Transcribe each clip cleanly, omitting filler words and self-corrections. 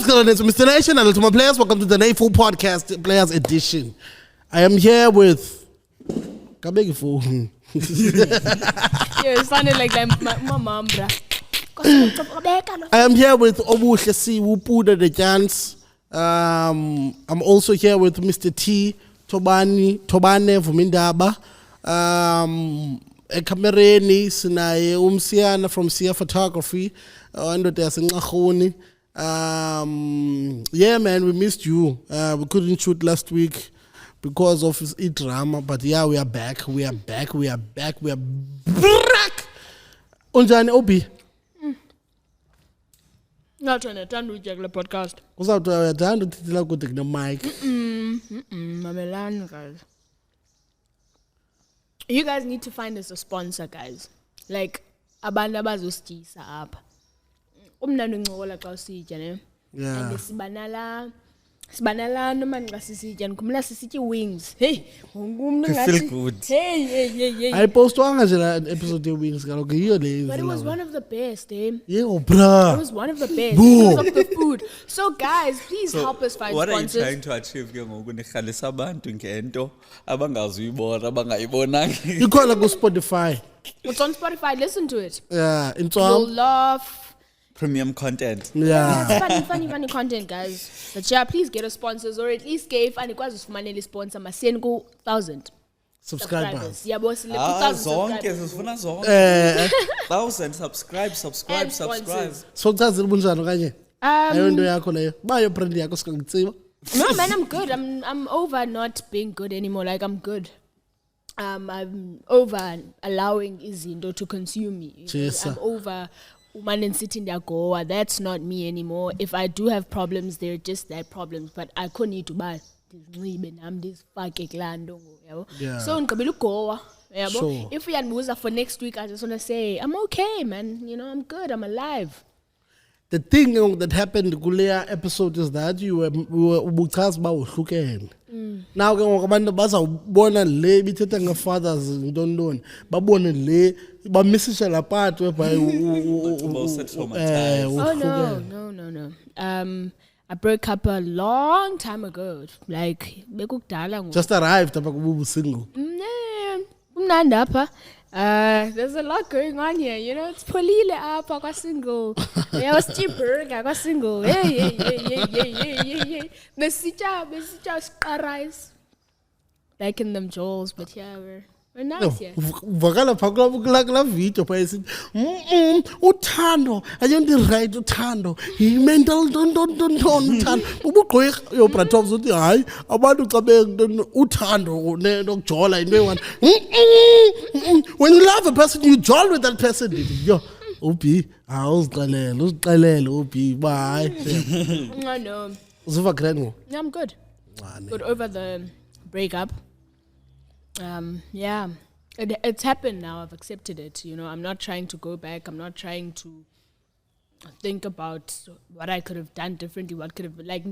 what's going on? It's Mr. Nation and to my players. Welcome to the NayFul podcast, Players Edition. I am here with Kabegi. Yeah, it sounded like my mom, bruh. I am here with Obuhle Sihu Puda the Jans. I'm also here with Mr. T, Thobane Vumindaba. Ekamereni sinaye umsiyana from Scira Photography. Yeah, man, we missed you. We couldn't shoot last week because of his drama, but yeah, we are back. We are back. Unjani Obi? Not trying to turn regular podcast. Uzawuthi uyathanda uthithela kude kune mic. Mamelani, guys. You guys need to find us a sponsor, guys. Like abantu abazositisa apha. Umnandi uncokola xa usitya ne. Yeah. And sibanala noma nxa sisitya nikhumula sisitya wings. Hey, umuntu ngathi. Feel good. Hey. Ayipostwanga nje la episode ye-wings kaloku yiyo le. But it was one of the best, eh? Yeah, bruh. It was one of the best because of the food. So guys, please help us find what sponsors. What are you trying to achieve ke ngoku nirhalisa abantu ngento abangazuyibona abangayibonanga? You call it go Spotify. It's on Spotify. Listen to it. Yeah, in You'll laugh. Premium content. Yeah. It's funny content, guys. But yeah, please get us sponsors or at least give and ikwazi ufumanele sponsor masiyeni ku 1,000 subscribers. Yabo sile 2,000 zonke subscribers. sifuna zonke. 1,000 subscribe. And sponsors. So uchazile bunjani okanye? Ayo nto yakho leyo. Bayo brand yakho sikakutsiba. No man, I'm good. I'm over not being good anymore. Like I'm good. I'm over allowing izinto to consume me. I'm over woman and sitting there go. That's not me anymore. If I do have problems, they're just their problems. But I couldn't need to buy this fucking land. Yeah. So ngibela ugowa. Sure. If we had for next week, I just want to say I'm okay, man. You know, I'm good. I'm alive. The thing that happened Gulea episode is that we were ubuchazi ba uhlukene. Now ke ngoku abantu bazawubona le bithetha ngafathers ntoni babone le bamisisha la part whereby no. I broke up a long time ago. Like bekukudala ngoku. Just arrived apha kububu single. Umnandi apha. There's a lot going on here, you know. It's polile apha kwa single. Yeah, burger kwa single. Hey. Besitya sqarais. Like in them jewels, but yeah, we're nice here. Vakala phakula video pha isithi uthando ayonto right uthando he mental don't uthando ubugqwirha yo bratovs uthi hayi abantu xa uthando nokujola into eyi-1 when you love a person you jol with that person yo ubi uziqelele ubi bye. I know. Uziva grand ngo? Yeah, I'm good. Good over the breakup. Yeah, it's happened now. I've accepted it. You know, I'm not trying to go back. I'm not trying to think about what I could have done differently. What could have been like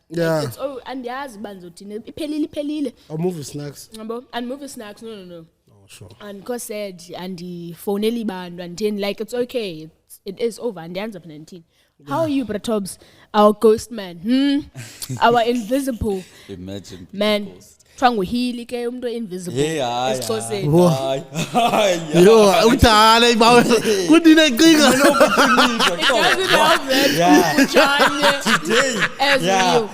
yeah. It's and yes, banzotine pelile. Or movie snacks. And movie snacks. No. Oh, sure. And cause said and the phone band and then like it's okay. It is over and the ends up 19. Yeah. How are you, Bratobs? Our ghost man. Our invisible. Imagine man. Trying with Hili, invisible. Yeah. Yo, utale ibawe. Kudine kinga. It doesn't help that. Today. As you.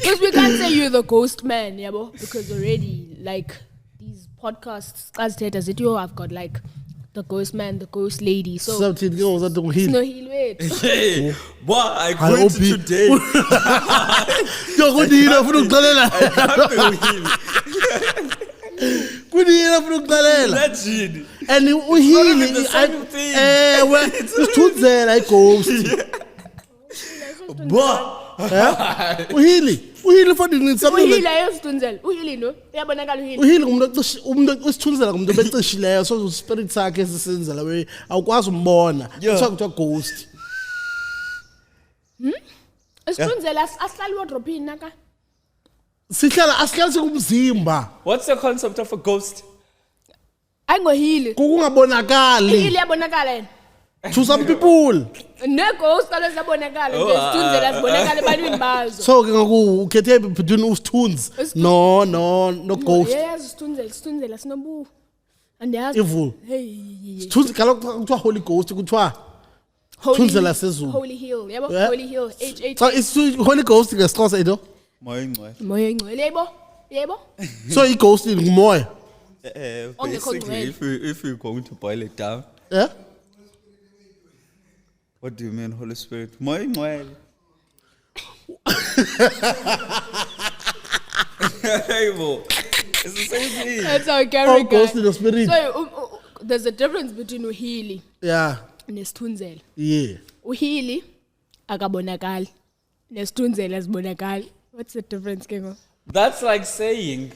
Because we can't say you're the ghost man, yeah, because already, like, these podcasts, as theaters, I've got, like, the ghost man, the ghost lady. So, something goes at the Hili. No, Hili, wait. Hey, boy, I quit today. Yo, kudina funa ukuxelela. Kudina funa ukuxelela. Imagine. And uHili usithunzela ighost. Boy. uHili for the something. uHili ayosithunzela. uHili no uyabonakala uHili. uHili umuntu usithunzela ngumuntu obecishileyo so spirit sakhe esisenzela we awukwazi umbona. Kuthiwa ghost. Isithunzela asihlali wardrobe naka. Asihlali sikumzimba. What's the concept of a ghost? AyingoHili. Kungabonakali. uHili yabonakala yena. To some people. Ne-ghost kaloku zabonakala nezithunzi lazibonakala ebantwini bazo. So ke ngoku ukhethe between usithunzi no ghost. Yayazi isithunzela sinobu. Andiyazi. Evil. Hey. Sithunzi kaloku kuthiwa Holy Ghost kuthiwa Thunzela sezulu. Holy Hill. Yabo Yeah. Holy Hill. H. So it's Holy Ghost ngesixhosa into. Moya ingcwele. Moya ingcwele yebo. So i-ghost ngumoya. Basically, if you're going to boil it down, Yeah? what do you mean, Holy Spirit? Moya ingcwele. Hey, bo. It's the same thing. That's how Oh, Gary ghost in the spirit. So there's a difference between uhili Yeah. nesithunzela. Yeah. Uhili akabonakali. Nesithunzela sibonakali. What's the difference, Kengo? That's like saying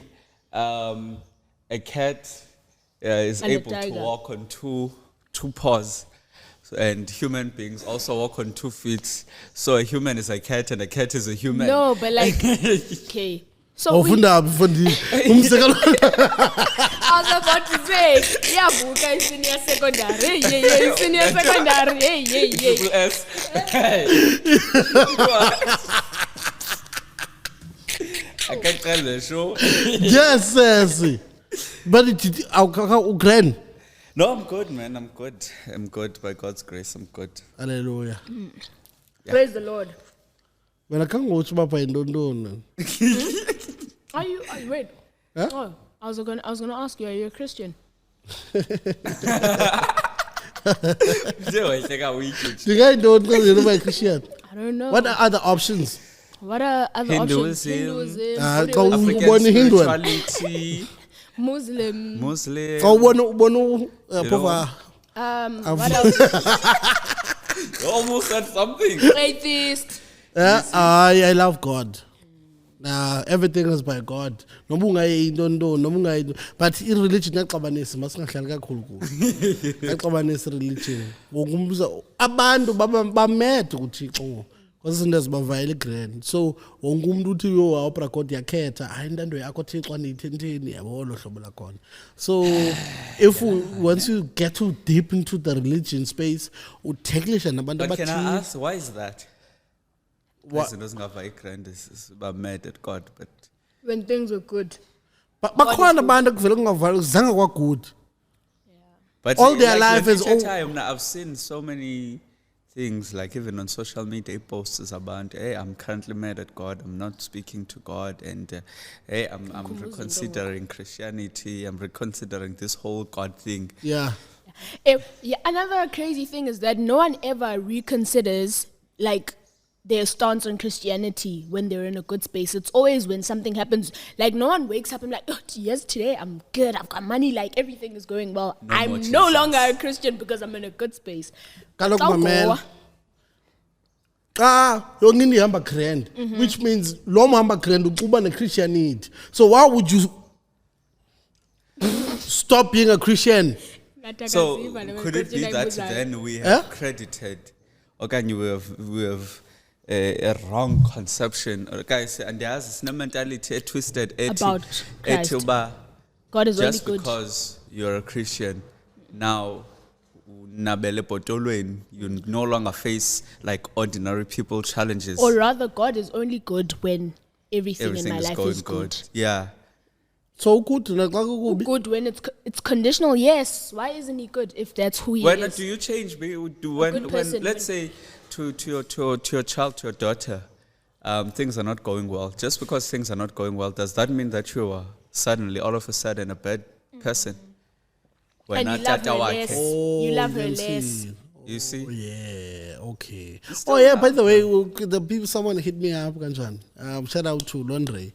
a cat is And a able to tiger. walk on two paws. And human beings also walk on 2 feet. So a human is a cat and a cat is a human. No, but like, okay. So Awufunda mfundi. Umsekelo. I was about to say, yeah, buka in senior secondary. Yeah, senior secondary. Yeah. Triple S. Hey. I can't tell the show. Yes, yes. But it Ukraine. No, I'm good, man. I'm good. By God's grace, I'm good. Hallelujah. Praise the Lord. When I can't watch my Ndondon. Are you wait? Huh? Oh, I was gonna ask you. Are you a Christian? The guy don't know my Christian. I don't know. What are other options? What are other Hinduism. options? African Hindu. spirituality. Muslim. Oh, bono, pova. What else? You almost said something. Atheist. I love God. Everything is by God. But in religion, yaqabanisa masingahlali kakhulu kuyo. Yaqabanisa religion. Ngokumbuza abantu bamed kuThixo. Because izinto ezibavayela grand. So wonke umuntu uthi yo awubra God yakhetha, hayi intando yakho Thixo aniyithenteni yabo lo hlobo lakhona. So once you get too deep into the religion space, utheklisha nabantu But can I abathile. ask, why is that? What? I'm mad at God, but When things were good. Bakhona abantu kuvela kungavali kuzange kwa good. but All their like, life when is each all- time I've seen so many things, like even on social media, posts about, hey, I'm currently mad at God, I'm not speaking to God, and hey, I'm reconsidering Christianity, I'm reconsidering this whole God thing. Yeah. Another crazy thing is that no one ever reconsiders like their stance on Christianity when they're in a good space. It's always when something happens. Like no one wakes up and like, oh, yes, today I'm good. I've got money. Like everything is going well. No I'm more no Jesus. longer a Christian because I'm in a good space. Kaloku mamela. Xa yonke into ihamba grand, which means lo hamba grand uquba ne-Christianity. So why would you stop being a Christian? So could it be that then we have credited, okay, we have a wrong conception, guys, and there's no mentality twisted About Christ. God is only just good. because you're a Christian now. Nabele potolweni, you no longer face like ordinary people challenges. Or rather, God is only good when everything in my is life going is good. Yeah. So good, like kubi. Good when it's conditional. Yes. Why isn't He good if that's who He When is? do you change? good When person, let's say to your child, to your daughter, things are not going well. Just because things are not going well, does that mean that you are suddenly, all of a sudden, a bad person? When And you love her less. You love her less. You see? Oh, yeah, okay. Oh yeah, by the way, the people, someone hit me up, kanjani. Shout out to Londre.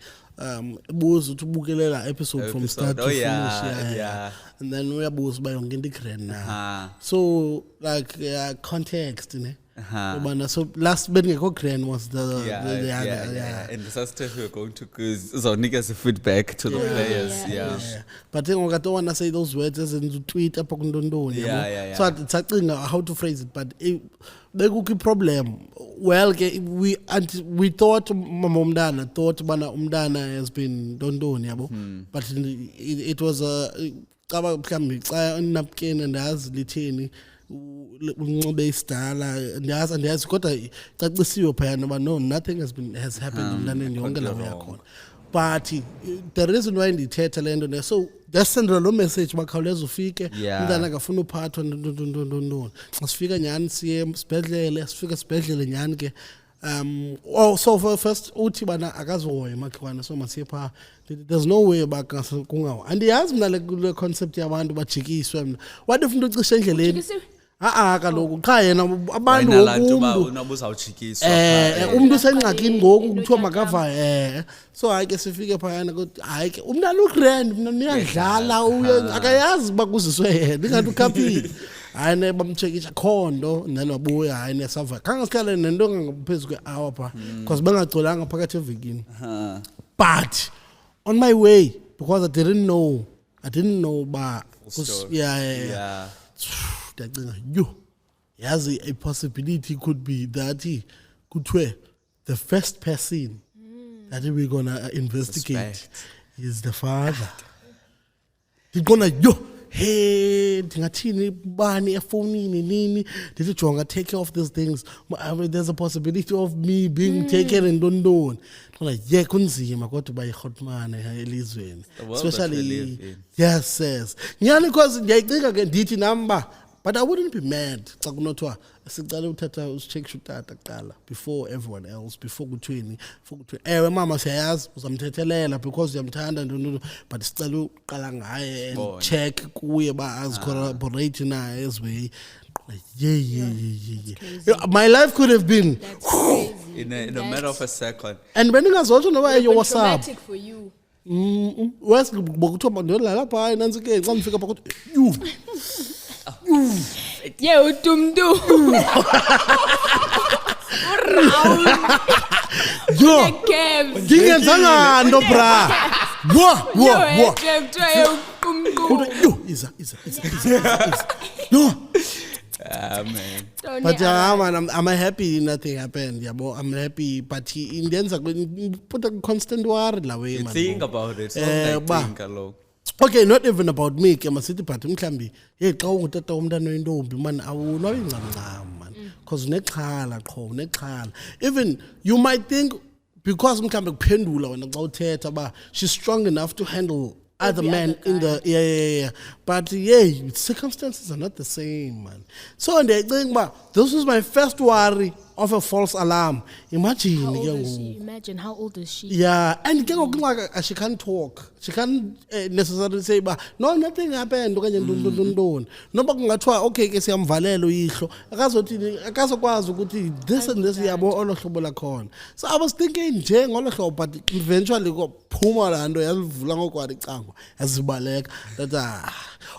Buzo tubukelela episode from start to finish. Yeah. And then we are both by yonke into now. So like context, ne. So last bengekho grand was the other. And the stuff we're going to niggas feedback to the players. Yeah. But then I don't want to say those words as in tweet up on Yeah. So it's how to phrase it, but there could be problem. Well, we thought Umdana umdana has been dondoni yabo, but it was a napkin and as litini unxibe isidala ndiyazi kodwa cacisiwe phayana uba no, nothing has happened emntaneni yonke lawo yakhona. But the reason why ndithetha le nto so ndasendela lo message bakhawuleza ufike umntana akafuna uphathwa ntoni xa sifika nyhani siye sibhedlele nyhani ke so first uthi bana akazihoye makhiwane so masiye phaa there's no way kungawo andiyazi mna le concept yabantu bajikiswe mna what if umntu ucishe endleleni kaloku qha yena abantu umuntu usengxakini ngoku kuthiwa makavaye so hayi ke sifike phayana kodwa hayi ke umntana ugrand mna niyadlala akayazi uba kuziswe yena ingathi ukhaphile hayi ne bamtshekisha khondo nalobuya hayi nesava khange sihlale nento ngaphezu kwe-hour phaa because bengagcolanga phakathi evekini but on my way because I didn't know uba ndiyacinga yazi a possibility could be that kuthiwe the first person that we're gonna investigate is the father. Ndiqonda hey ndingathini bani efonini nini ndijonga take care of these things. There's a possibility of me being taken and don't like kunzima kodwa bayihotmana elizweni especially yes nyani because ndiyayicinga ke ndithi namba but I wouldn't be mad xa kunothiwa sicela uthatha usicheck utata kuqala before everyone else before kuthweni ewe mama siyayazi uzamthethelela because uyamthanda but sicela uqala ngaye and check kuye ba as corroborate naye as way my life could have been in a matter of a second and when ingazotsho noba yo what's up for you wes bokuthiwa ndolala phaa nansi ke xa ndifika phaa you utumdu yo ngingenzanga nto bra iza no man. But I'm happy nothing happened. I'm happy, but he Indians are going to put a constant worry la way. You think about it. Think alone. Okay, not even about me. I'm a city party. Mklambi. Hey, ka utata umntana wentombi man awunawo ingcamncam man. Cause nekhala. Even you might think because mklambi kuphendula wena xa uthetha ba she's strong enough to handle other men in the but circumstances are not the same, man. So and I think this was my first worry of a false alarm. Imagine how old is she? Imagine how old is she? Yeah, and she can't talk. She can't necessarily say no, nothing happened. No, but okay, ke siyamvalela uyihlo. Akazokwazi ukuthi this and this yabo olohlobo lakhona. So I was thinking nje ngolohlobo, but eventually phuma la nto yalivula ngokwari icango yazibaleka that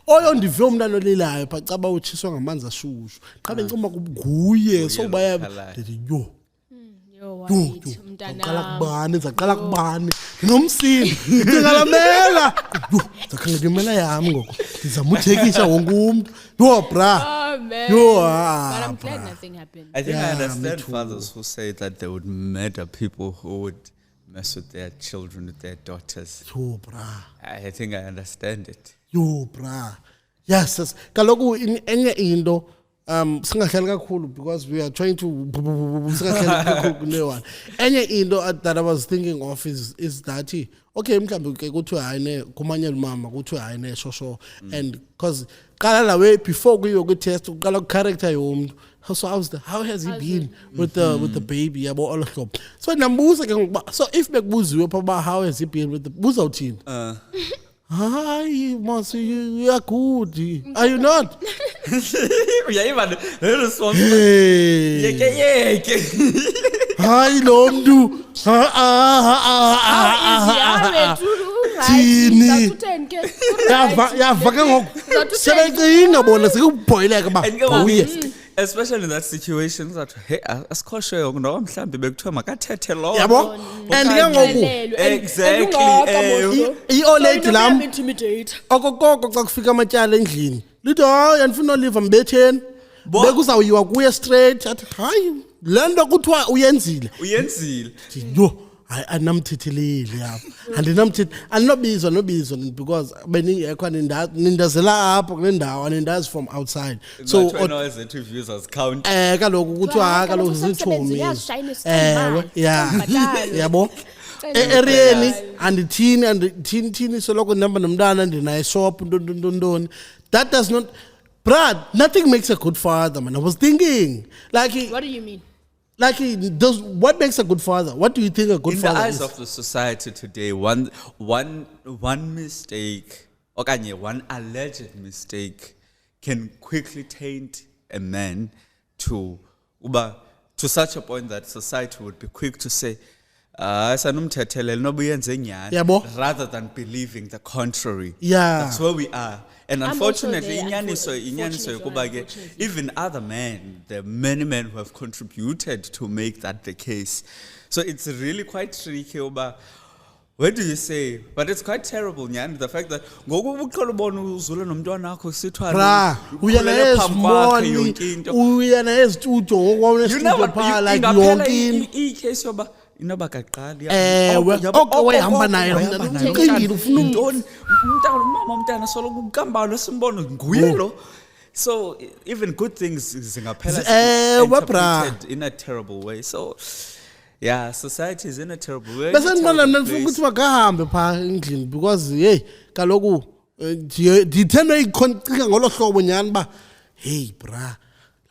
oyo ndive umntana olilayo bacaba utshiswa ngamanzi ashushu qha bencuma kuguye so baya ndithi zaqala kubani nomsini ndingalamela zakhangelimela yami ngoko ndizamuthekisha wonke umuntu bra man. But I'm glad nothing happened. I think I understand fathers who say that they would murder people who would mess with their children, with their daughters. I think I understand it. Bra. Yes. Kaloku in enye into singahlali kakhulu because we are trying to enye into that I was thinking of is that okay mhlawumbe ke kuthiwe hayine kumanyela mama kuthiwe hayine shosho and because qala la way before kuyo ku test uqala ku character yomuntu so how has he been with the baby yabo olohlobo so nambuza ke ngokuba so if bekubuziwe pha how has he been with the buza uthini hi Masi, you are good. Are you not? Even response. Hi Lomdu. Especially in that situation that hey asikhoshwe ngoba mhlambi bekuthiwa makathethe lo yabo and exactly i-olate lam okokoko xa kufika amatyala endlini lithi hayi andifuna oliva mbetheni bekuzawuyiwa kuye straight athi hayi le nto kuthiwa uyenzile andinamthithilile apha andinobizwa because beningekho nindazela apha kule ndawo anindazi from outside so kaloku kuthiwa kaloku zitshomi yabo eriyeni andithini soloko ndihamba nomntana ndinaye shop ntoni that does not Brad, nothing makes a good father, man. I was thinking, like, what do you mean? Like, what makes a good father? What do you think a good father is? In the eyes of the society today, one mistake, okay, one alleged mistake, can quickly taint a man to such a point that society would be quick to say, rather than believing the contrary. Yeah. That's where we are. And unfortunately, even other men, there are many men who have contributed to make that the case. So it's really quite tricky. Where do you say? But it's quite terrible, Nyan, the fact that so even good things interpreted in a terrible way. So yeah, society is in a terrible way. Because hey, kaloku hey bra,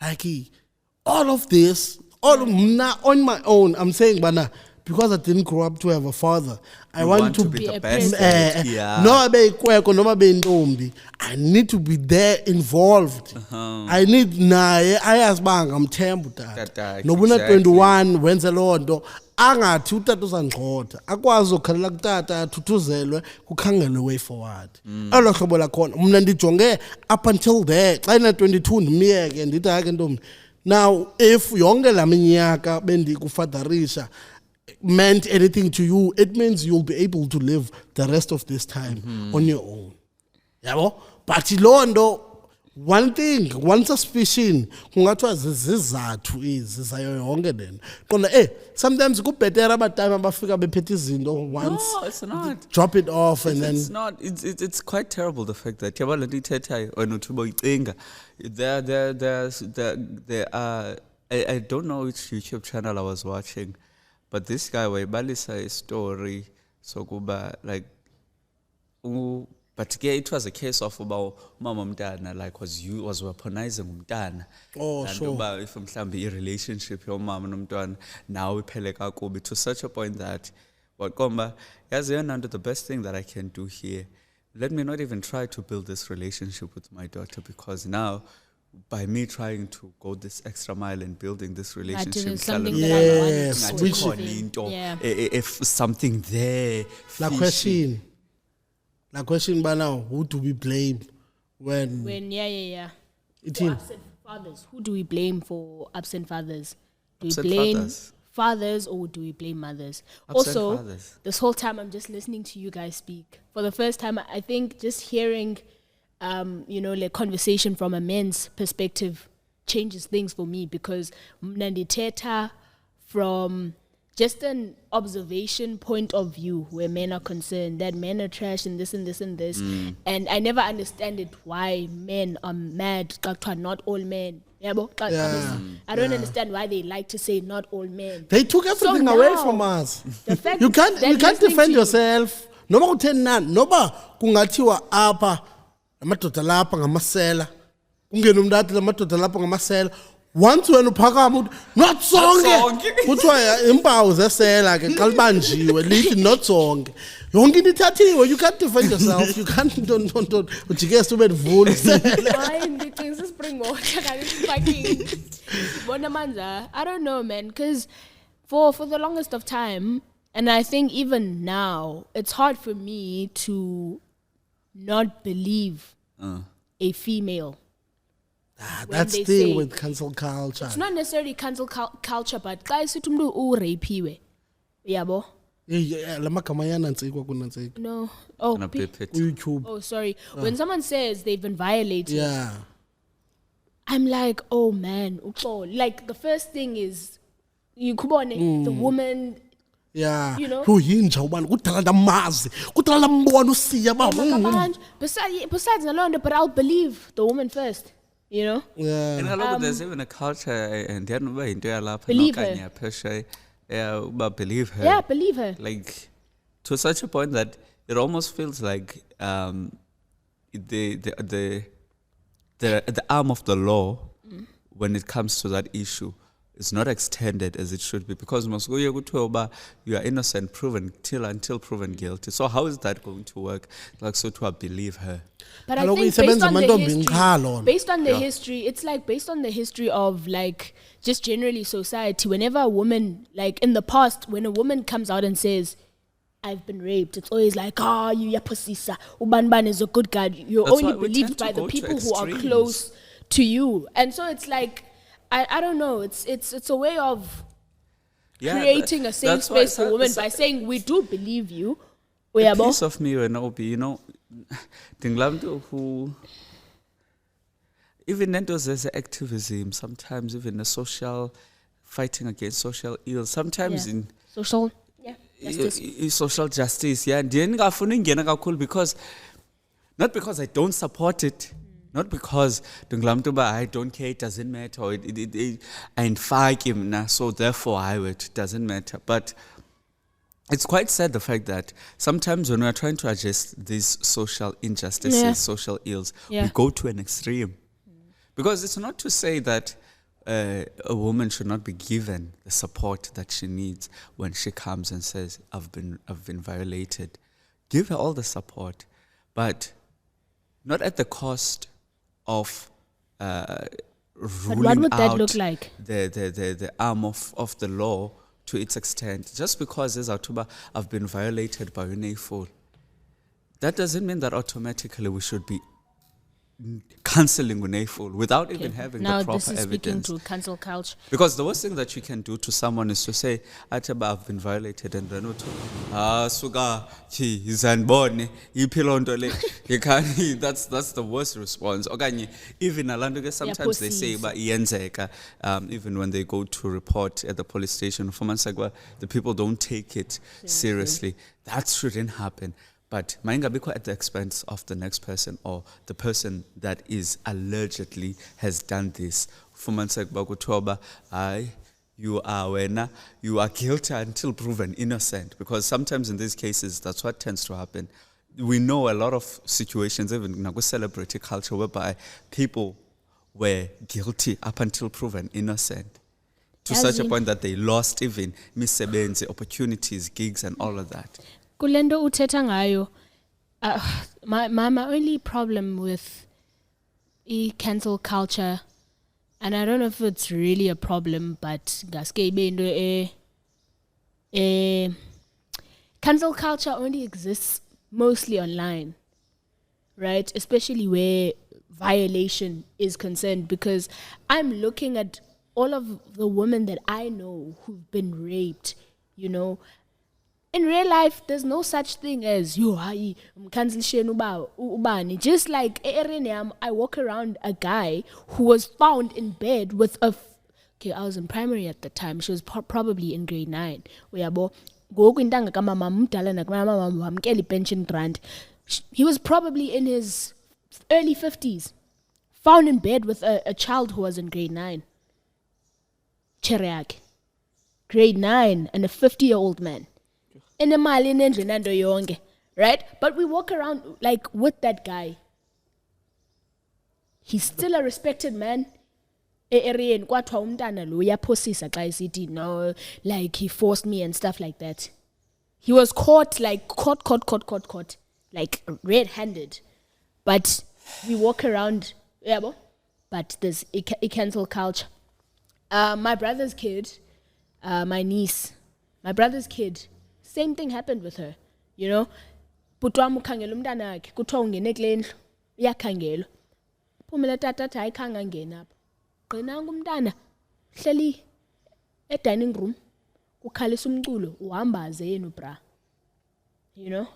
like all of this, on my own, I'm saying, Bana, because I didn't grow up to have a father, I want to be the best. I need to be there involved. I need I ask bang I'm temple that. Nobuna 21 wenza lo nto angathi utata uzangqotha akwazi ukhalela kutata thuthuzelwe kukhangelwe way forward. Elo hlobo lakhona mina ndijonge up until there xa ina 22 ndimiyeke ndithi ake ntombi. Now if yonke laminyaka bendikufadarisha meant anything to you, it means you'll be able to live the rest of this time on your own. Yabo? But Londo, one thing, one suspicion, kungathiwa zizathu izizayo yonke then. Kona sometimes go better about time abafika bephethe izinto once. No, it's not. Drop it off and then it's not. It's quite terrible the fact that yabala ndithetha wena uthi boyicinga. There are I don't know which YouTube channel I was watching. But this guy wayibalisa a story sokuba like but it was a case of about mama mntana like was weaponizing umntana. Oh sure. If mhlambi relationship yomama nomntwana now iphele kakubi to such a point that wakomba yazi yona the best thing that I can do here, let me not even try to build this relationship with my daughter, because now by me trying to go this extra mile and building this relationship, if something there. La question by now, who do we blame when absent fathers, who do we blame for absent fathers? Do we blame fathers or do we blame mothers? Also, this whole time I'm just listening to you guys speak. For the first time, I think just hearing like conversation from a man's perspective changes things for me, because mnandithetha from just an observation point of view where men are concerned that men are trash and this and this and this. And I never understood why men are mad, not all men. I don't understand why they like to say not all men. They took everything away from us. The fact you can't defend yourself. Noba kutheni noba kungathiwa apha amadoda lapha ngamasela ungena umuntu athi lamadoda lapha ngamasela once wena uphakama not sonke kuthiwa impawu zesela ke xa libanjiwe lithi not sonke yonke into ithathiwe. You can't defend yourself. You can't don't ujike ube divula hayi ndicinga spring water kanti fucking bona manza. I don't know, man, because for the longest of time, and I think even now, it's hard for me to not believe a female. That's the thing with cancel culture. It's not necessarily cancel culture, but guys, rapiwe. Yabo. No. Oh, YouTube. Oh, sorry. When someone says they've been violated, yeah, I'm like, oh man, like the first thing is the woman Yeah. You know? Lo yinja ubani kudala ndamazi. Kudala ndambona usiya ba. Besides nalonto, but I'll believe the woman first. You know? Yeah. And there's even a culture and then Believe her. Believe her. Yeah, believe her. Like to such a point that it almost feels like the arm of the law when it comes to that issue is not extended as it should be, because you are innocent until proven guilty. So how is that going to work? Like, so to believe her. But I think based on the history, it's like based on the history of like just generally society, whenever a woman, like in the past, when a woman comes out and says, I've been raped, it's always like, you yapusisa, Ubanban is a good guy. You're only believed by the people who are close to you. And so it's like, I don't know, it's a way of creating a safe space for women by saying, we do believe you. A piece of me, you know, who even endos as activism, sometimes even a social fighting against social ills, sometimes in social justice, because not because I don't support it, not because I don't care, it doesn't matter, or I fight him, so therefore it doesn't matter. But it's quite sad, the fact that sometimes when we're trying to address these social injustices, social ills, we go to an extreme. Because it's not to say that a woman should not be given the support that she needs when she comes and says, I've been violated. Give her all the support, but not at the cost of ruling what would that out look like? The arm of the law to its extent. Just because as I've been violated by NayFul, that doesn't mean that automatically we should be cancelling NayFul without even having the proper evidence. Now this is speaking to cancel culture. Because the worst thing that you can do to someone is to say, I've been violated, and then suga he's unborn, you can't. That's the worst response. Even Alanduga, sometimes they say even when they go to report at the police station, the people don't take it seriously. That shouldn't happen. But at the expense of the next person or the person that is allegedly has done this. You are guilty until proven innocent. Because sometimes in these cases, that's what tends to happen. We know a lot of situations, even in celebrity culture, whereby people were guilty up until proven innocent. To such a point that they lost even misebenzi, opportunities, gigs, and all of that. Kulendo uthetha ngayo, my only problem with cancel culture, and I don't know if it's really a problem, but cancel culture only exists mostly online, right? Especially where violation is concerned, because I'm looking at all of the women that I know who've been raped, you know. In real life, there's no such thing as ubani. Just like I walk around a guy who was found in bed with I was in primary at the time. She was probably in grade 9. He was probably in his early 50s, found in bed with a child who was in grade 9. Grade 9 and a 50-year-old man. Right? But we walk around like with that guy. He's still a respected man. No, like he forced me and stuff like that. He was caught like red-handed. But we walk around, but there's a cancel culture. My brother's kid, my niece, my brother's kid, same thing happened with her, you know. Putwa mukhangela umntana wakhe kuthiwa ungene kule ndlu iyakhangelwa. Phumela tata athi ayikhanga ngena apha. Gqinanga umntana hleli dining room kukhalisa umculo uhambaze yena bra. You know?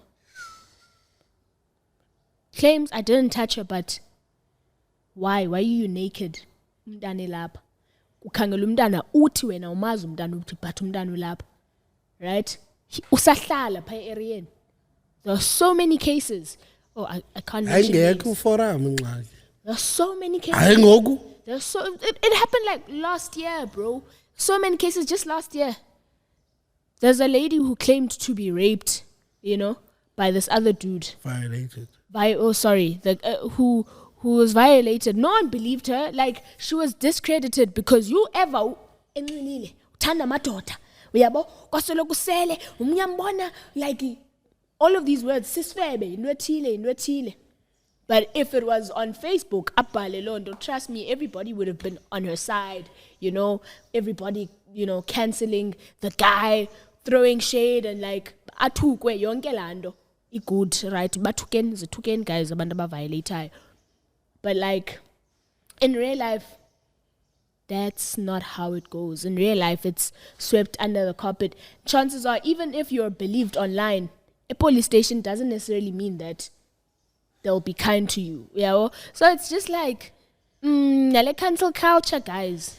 Claims I didn't touch her, but why are you naked? Umntana lapha. Kukhangela umntana uthi wena umazi umntana uthi but umntana ulapha. Right? usahlala pha area. There are so many cases. Oh, I can't mention names. Forum There are so many cases. There's so it happened like last year, bro. So many cases just last year. There's a lady who claimed to be raped, by this other dude. Violated. Who was violated. No one believed her. Like, she was discredited because you ever uthanda madoda. Uyabo kwasolo kusele umnyambona like all of these words siswebe into ethile. But if it was on Facebook, abhale londo, trust me, everybody would have been on her side. Everybody, canceling the guy, throwing shade and like athukwe yonke lando. Good, right? Zithukeni guys abantu abaviolate. But like in real life, that's not how it goes. In real life, it's swept under the carpet. Chances are, even if you're believed online, a police station doesn't necessarily mean that they'll be kind to you. So it's just like, cancel culture, guys.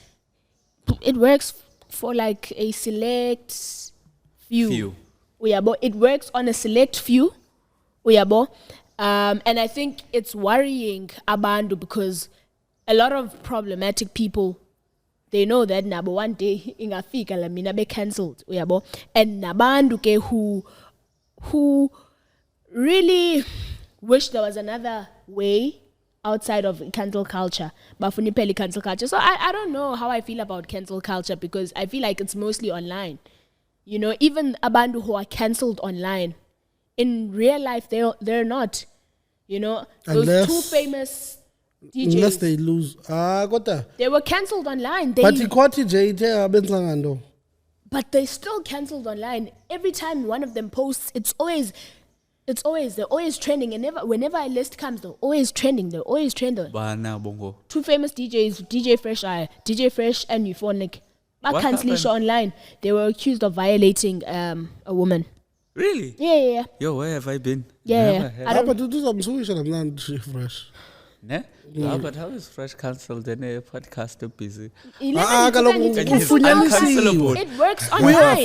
It works for like a select few. It works on a select few. And I think it's worrying abantu because a lot of problematic people, they know that nabo one day ingafika la mina be cancelled. And nabantu ke who really wish there was another way outside of cancel culture. Bafuni peli cancel culture. So I don't know how I feel about cancel culture because I feel like it's mostly online. Even abantu who are cancelled online, in real life they're not. Those two famous DJs. Unless they lose. They were cancelled online. But they still cancelled online. Every time one of them posts, they're always trending. And whenever a list comes, they're always trending. Bongo. Two famous DJs, DJ Fresh and Euphonic. Cancellation online. They were accused of violating a woman. Really? Yeah. Yo, where have I been? Yeah. But to do some solution, I'm not Fresh. Ne? Yeah. But how is Fresh cancelled? Then a podcast too busy. It works online.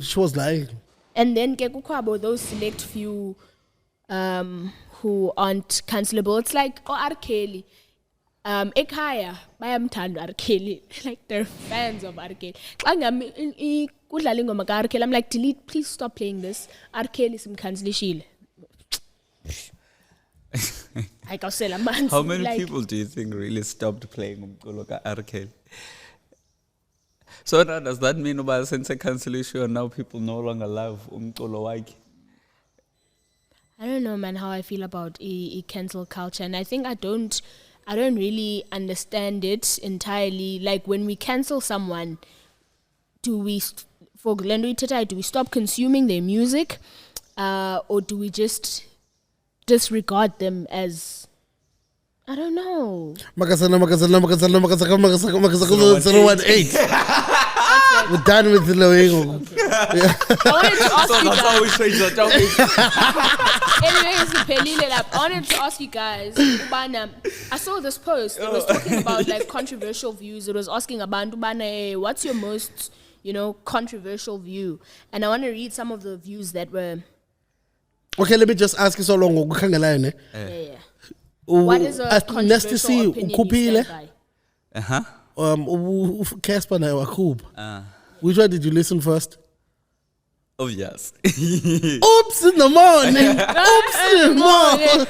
She was lying. And then those select few who aren't cancelable. It's like R. Kelly. Ekhaya bayamthanda R. Kelly. Like they're fans of R. Kelly. I'm like, delete, please stop playing this. R. Kelly simkhanselishile. How many people do you think really stopped playing R. Kelly? So now, does that mean about since a cancellation now people no longer love umculo wakhe? I don't know, man, how I feel about cancel culture, and I think I don't really understand it entirely. Like when we cancel someone, do we stop consuming their music, or do we just disregard them as, I don't know. Makasana 018. We're done with the Loengo. I wanted to ask you That's how we change the topic. Anyways, I wanted to ask you guys, I saw this post. It was talking about like controversial views. It was asking about what's your most, controversial view? And I want to read some of the views that were. Okay, let me just ask you so long. Yeah. What is a controversial opinion you stand by? Casper na Wakub. Which one did you listen first? Oh yes. Oops in the morning. Oops in the morning.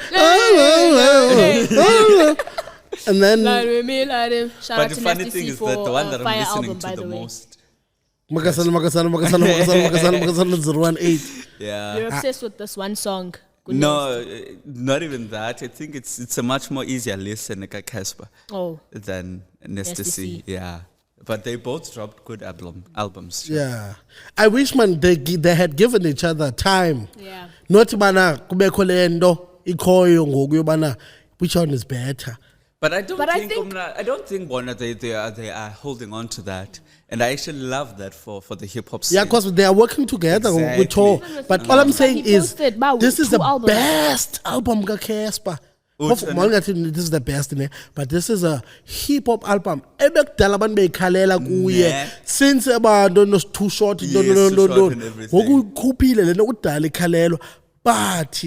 And then. But the funny thing is that the one that I'm listening to the most. Makasana 018. Yeah. You're obsessed with this one song. No, not even that. I think it's a much more easier listen like Casper than Nestasy. Yeah. But they both dropped good albums. Sure. Yeah. I wish, man, they had given each other time. Yeah. Not mana kubekho lento ikhoyo ngoku yobana which one is better. But I don't think Bona they are holding on to that. And I actually love that for the hip hop scene. Yeah, because they are working together with all. But all I'm saying is this is the best album ka Casper. This is the best, but this is a hip hop album. Ebekudala abantu beyikhalela kuye since abantu was too short. Yes, too short and everything. Ngokukhuphile lento udala ikhalelwa. But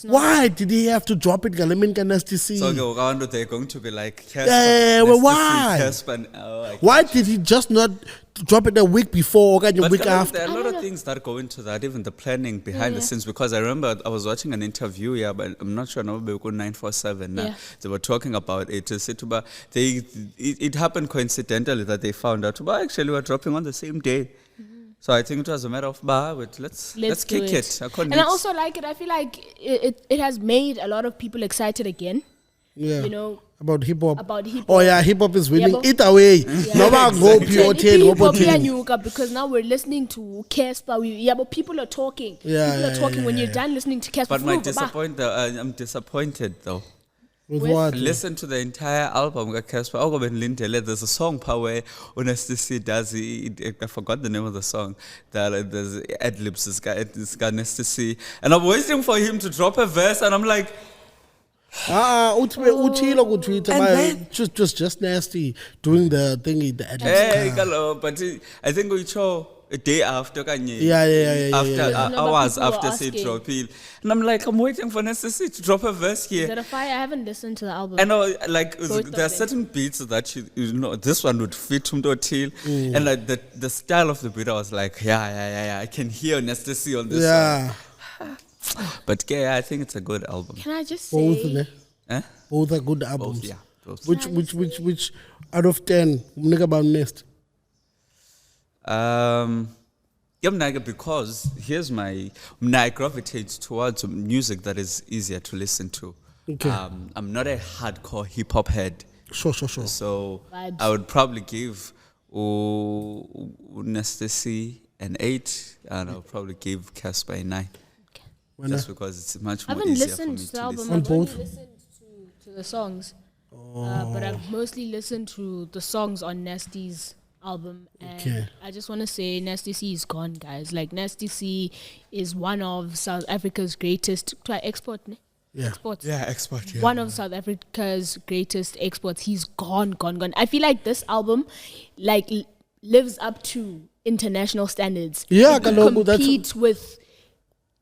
why did he have to drop it? Nasty C. So they're going to be like, why? Why did he just not drop it a week before or a week after? There are a lot of things that go into that, even the planning behind the scenes. Because I remember I was watching an interview, but I'm not sure, 947. They were talking about it. It happened coincidentally that they found out, but actually we're dropping on the same day. So I think it was a matter of let's kick it. And I also like it. I feel like it has made a lot of people excited again. Yeah. You know, about hip hop. Oh yeah, hip hop is winning. Either way. Because now we're listening to Casper. But people are talking. People are talking when you're done listening to Casper. But I'm disappointed though. With what? Listen to the entire album. There's a song where Honesty C does I forgot the name of the song. There's ad-libs, this guy Honesty C. And I'm waiting for him to drop a verse and I'm like, just nasty doing the thingy, the ad-libs. Hey, but I think we chose a day after, hours after say drop it. And I'm like, I'm waiting for Necessity to drop a verse here. Is that a fire? I haven't listened to the album. I know, like, there are certain beats that you know, this one would fit Till. And like the style of the beat, I was like, I can hear Necessity on this one. But I think it's a good album. Can I just say? Both are good albums. Both. Which out of 10, about Nest? Because here's I gravitate towards music that is easier to listen to. Okay. I'm not a hardcore hip hop head. Sure. So I would probably give Nasty an 8, and I'll probably give Casper a 9. Okay. Just because it's much more easier for me to listen. I've only listened to the songs, but I've mostly listened to the songs on Nasty's album, and I just want to say Nasty C is gone, guys. Like, Nasty C is one of South Africa's greatest export. Exports. One of South Africa's greatest exports. He's gone. I feel like this album lives up to international standards. It competes with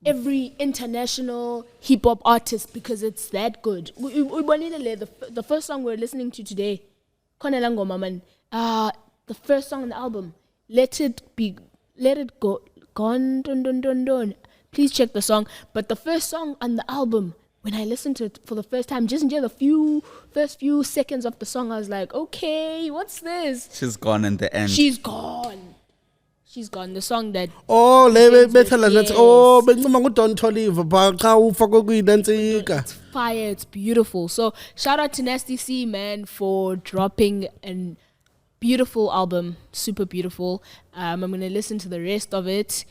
every international hip hop artist because it's that good. The first song we're listening to today, Konela Ngoma man. The first song on the album, Let It Go, gone, dun. Please check the song. But the first song on the album, when I listened to it for the first time, just in the first few seconds of the song, I was like, okay, what's this? She's gone in the end. She's gone. The song that... It's fire, it's beautiful. So shout out to Nasty C, man, for dropping an beautiful album, super beautiful. I'm going to listen to the rest of it.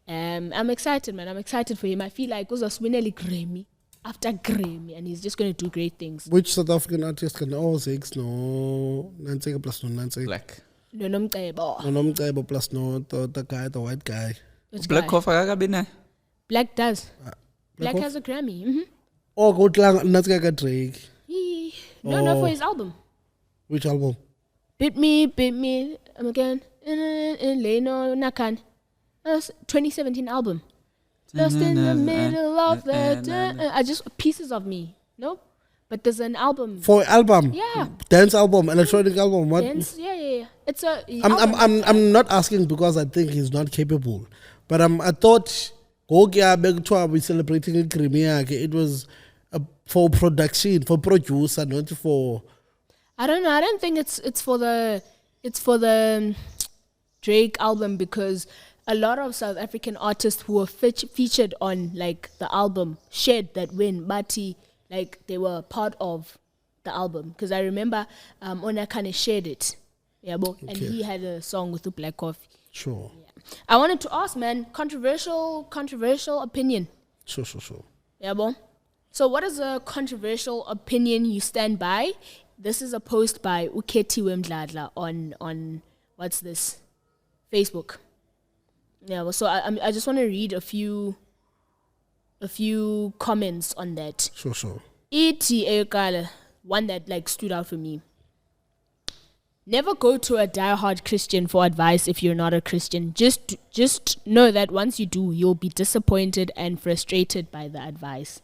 I'm excited, man. I'm excited for him. I feel like was a Swinelli Grammy after Grammy, and he's just going to do great things. Which South African artist can six? No, Nanseka plus no Nanseka. Black. No Mcebo plus no the guy, the white guy. Black Kofa. Black does. Black has a Grammy. Mm-hmm. Oh, good lang Nanseka Drake. No, for his album. Which album? Beat me, I'm again. Leno Nakan. 2017 album. Lost in the middle of the pieces of me. No? But there's an album. For album? Yeah. Dance album, electronic album. What? Dance, yeah. It's a I'm not asking because I think he's not capable. But I thought we celebrating in Crimea. It was for production, for producer, not for I don't know. I don't think it's for the Drake album, because a lot of South African artists who were featured on like the album shared that win, but they were part of the album. Because I remember Onakane shared it, and he had a song with the Black Coffee. Sure. Yeah. I wanted to ask, man, controversial opinion. Sure. Yeah, bo. So what is a controversial opinion you stand by? This is a post by Uketi Wemdladla on what's this? Facebook. Yeah, well, so I just want to read a few comments on that. Sure. Iti eyokala, one that like stood out for me. Never go to a diehard Christian for advice if you're not a Christian. Just know that once you do, you'll be disappointed and frustrated by the advice.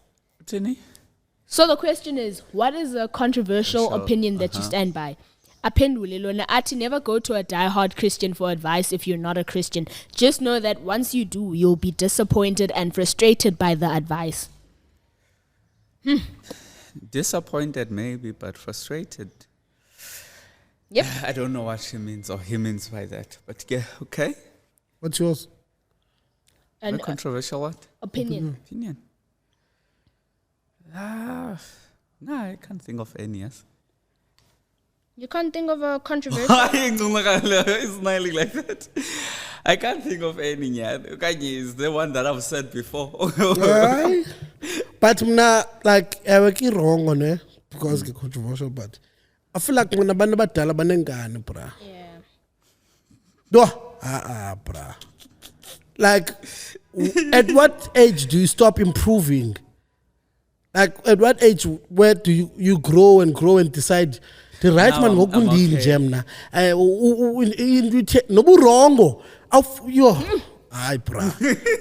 So the question is, what is a controversial opinion that you stand by? Aphendule lona athi, never go to a diehard Christian for advice if you're not a Christian. Just know that once you do, you'll be disappointed and frustrated by the advice. Disappointed maybe, but frustrated. Yep. I don't know what she means or he means by that. But yeah, okay. What's yours? An controversial what? opinion. No, I can't think of any, yes. You can't think of a controversial. It's smiling like that. I can't think of any yet. Kanye is the one that I've said before. Right? But like I was wrong on it because it's controversial, but I feel like when abantu badala banengane, bra. Yeah. Bra. Like at what age do you stop improving? Like at what age where do you grow and decide the right man ngokundini nje mna noburongo yo hayi bra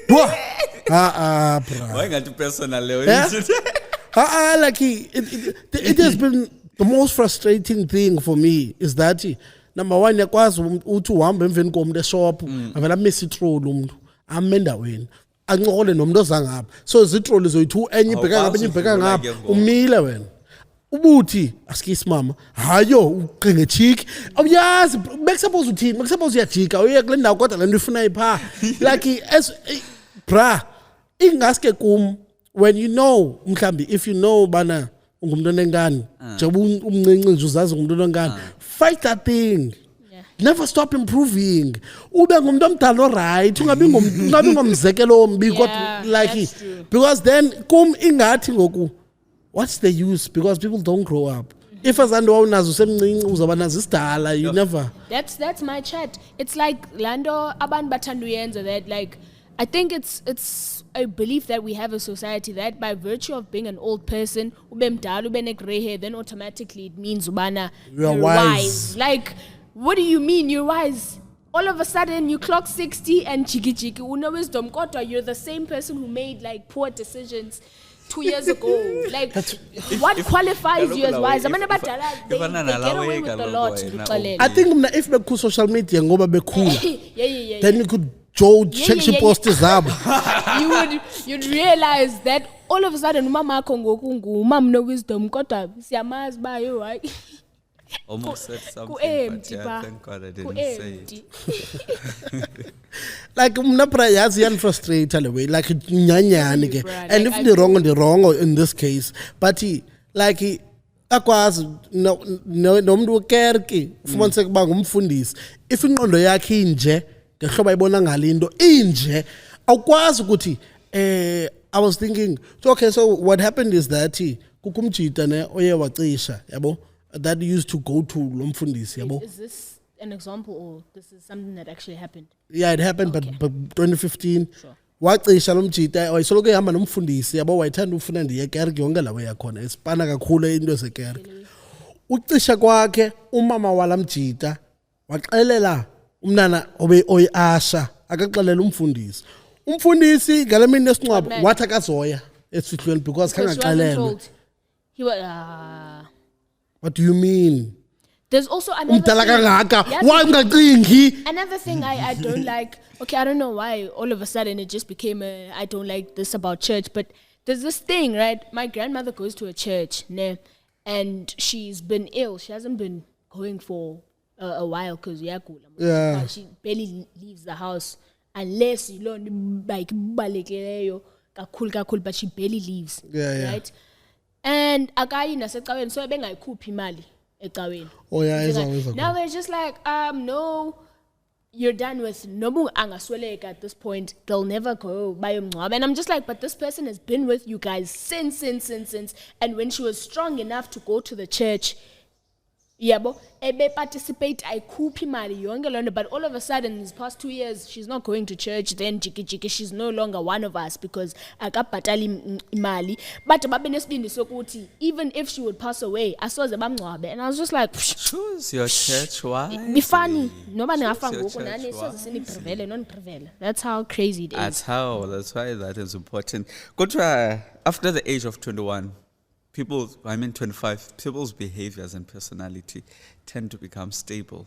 bra why ngathi personal like it has been the most frustrating thing for me is that number one yakwazi uthi uhamba emveni komuntu eshop avela miss itrol umuntu amendaweni ancokole nomuntu ozangapha so zitrol zoyithu enye ibheka ngapha enye ibheka ngapha umile wena ubuthi asikisi mama hayo uqinge cheek awuyazi bekusuppose uthini bekusuppose uyajika uye kule ndawo kodwa lento ifuna ipha like as bra ingaske kum when you know mhlambi if you know bana ungumuntu onengane njengoba umncinci nje uzazi ungumuntu onengane fight that thing. Never stop improving. Ube ngumuntu omdala alright ungabi ngomzekelo ombi kodwa like because then kum ingathi ngoku what's the use because people don't grow up. If azando awunazo semncinci uzaba nazo isidala you never. That's my chat. It's like lando abantu bathanda uyenza that like I think it's a belief that we have a society that by virtue of being an old person ube mdala ube ne-gray hair then automatically it means ubana you're wise. Like what do you mean you're wise? All of a sudden you clock 60 and chiki una wisdom kodwa you're the same person who made like poor decisions 2 years ago. Like what qualifies you as wise? I mean they get away with a lot. I think if beku social media ngoba bekhula then you could check posters up. You'd realize that all of a sudden umama akho ngoku ngumama no wisdom kodwa siyamazi bayo right. Almost said something, but yeah, thank God I didn't say it. Like mna pra yazi yan frustrate way like nyanyani ke and if the wrong in this case but like akwazi nomuntu okerke fumanise kuba ngumfundisi if ingqondo yakhe inje ngehloba ibona ngalinto inje awukwazi ukuthi I was thinking so okay so what happened is that kukumjita ne oye wacisha yabo that used to go to lomfundisi yabo. Is this an example or this is something that actually happened? Yeah, it happened okay. but 2015 sure. Wacisha lomjita wayisoloko ehamba nomfundisi yabo wayithanda ufuna ndiyekerke yonke lawe yakhona isipana kakhulu into esekerke ucisha kwakhe umama walamjita waxelela umnana obe oyasha akaxelela umfundisi ngale mini esincwabo wathi akazoya esifihlweni because kangaxelelwe he was What do you mean? There's also another thing I don't like. Okay, I don't know why all of a sudden it just became I don't like this about church, but there's this thing, right? My grandmother goes to a church, and she's been ill. She hasn't been going for a while because she barely leaves the house unless you learn like but she barely leaves. Right? And akayi nasecaweni so bengayikhuphi imali ecaweni. Oh yeah, now they're just like no you're done with nobu angasweleka at this point they'll never go bayomncwaba and I'm just like but this person has been with you guys since and when she was strong enough to go to the church Yabo, ebe participate ayikhuphi imali yonke lona, but all of a sudden these past 2 years she's not going to church, then jiki she's no longer one of us because akabhatali imali. But babe nesibindi sokuthi even if she would pass away asoze bamngcwabe, and I was just like, choose your church wisely. Bifani noba ningafa Choose your ngoku nani church soze wisely. siniprevele noniprevele. That's how crazy it is. That's why that is important. Kodwa, after the age of 21, 25, people's behaviors and personality tend to become stable.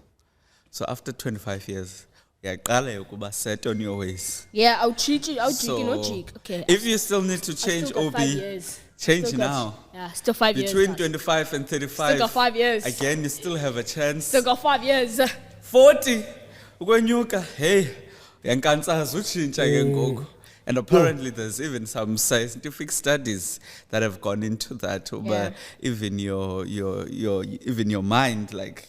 So after 25 years, uyaqala ukuba set on your ways. Yeah, I'll jiki no jiki. Okay. If you still need to change still got 5 years. change Still got- now. Yeah, still 5 years. Between guys. 25 and 35, Still got 5 years. again, you still have a chance. Still got 5 years. 40, ukwenyuka, hey, uyankantsaza utshintsha ke ngoku. And apparently there's even some scientific studies that have gone into that. Yeah. Even your mind, like,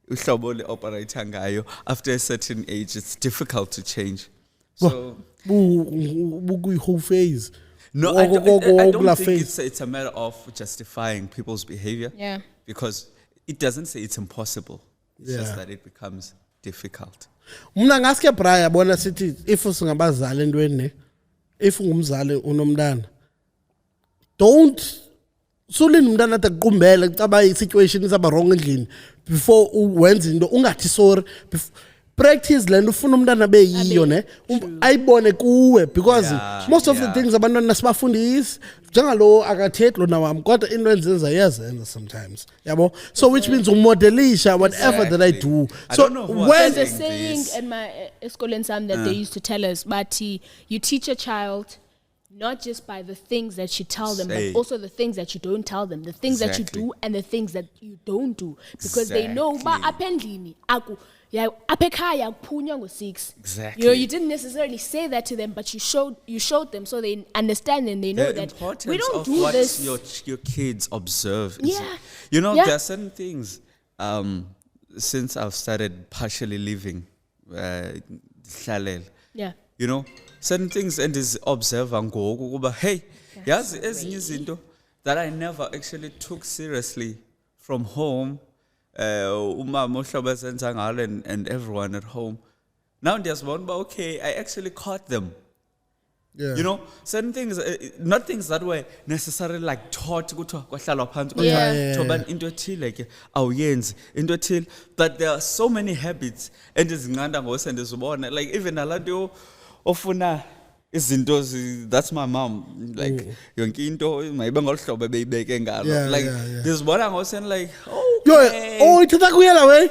uhlobo le operator ngayo, after a certain age, it's difficult to change. So, whole phase. no, I don't Okula think phase. it's a matter of justifying people's behavior. Yeah. Because it doesn't say it's impossible. It's just Yeah. that it becomes difficult. Mna ngaske bra yabona sithi if singabazali entweni ne, if ungumzali unomntana, don't sulini umntana athi akuqumbele caba i-situation isaba wrong endlini before wenza into ungathi sorry. Practice le nto ufuna umntana abe yiyo ne ayibone kuwe, because Yeah, most of the yeah. things abantwana sibafundisi njengalo akathethi lona wami kodwa into enzenza iyazenza sometimes yabo, so which means umodelisha whatever that I do. I So don't know who was when There's a saying saying this. at my school in Sam that they used to tell us, but you teach a child not just by the things that you tell them, Say. but also the things that you don't tell them, the things that you Exactly. do and the things that you don't do, because they know ba Exactly. apendlini aku ya apekhaya kuphunywa ngo6. Exactly. You know, you didn't necessarily say that to them, but you showed them so they understand and they know The that importance we don't of do what this. your kids observe. is- Yeah. You know, Yeah. there are certain things, since I've started partially living, Hlalel, Yeah. you know, certain things and is observe ngoku kuba hey, yazi ezinye izinto that I never actually took seriously from home, umama uhlobo esenza ngalo and everyone at home. Now ndiyazibona uba okay, I actually caught them. yeah. You know, certain things, not things that were necessarily like taught, kuthiwa kwahlalwa phansi, Yeah. kuthiwa Thobane into ethile ke awuyenzi, into ethile, but there are so many habits endizinqanda ngose ndizibona, like even nalanto ofuna izinto that's my mom, like yonke into mayibe ngolu hlobo beyibeke ngalo, Yeah, like yeah. ndizibona ngose like Yo, okay. oh ithatha kuyela we.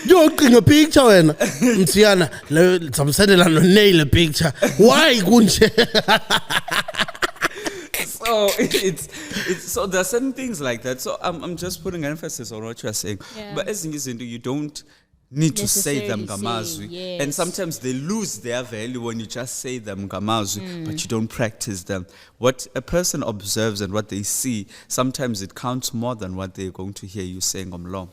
Yo uqinga picture wena. Mthiyana le samsendela no nail picture. Why kunje? So it's so there are certain things like that. So I'm just putting emphasis on what you are saying. Yeah. But as you don't need to say them Necessarily ngamazwi, say, and yes. sometimes they lose their value when you just say them ngamazwi, but you don't practice them. What a person observes and what they see, sometimes it counts more than what they're going to hear you saying ngomlomo.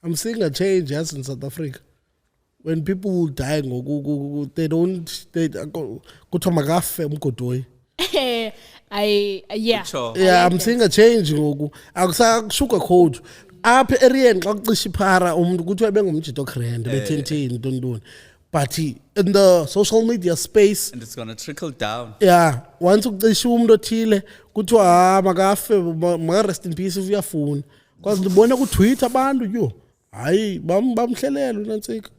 I'm seeing a change yes in South Africa. When people die they don't kuthiwa makafe umgodoyi. Yeah. Sure. Yeah, I'm seeing a change ngoku. Akusashuka code. Apha erieni xa kucisha iphara umuntu kuthiwa bengumjito grand bethintini tontoni. But in the social media space, And it's gonna trickle down. yeah, once ukucisha umuntu othile kuthiwa makafe maka rest in peace if uyafuna. Because ndibona ku Twitter abantu yo. Hayi bamhlelela unantsika.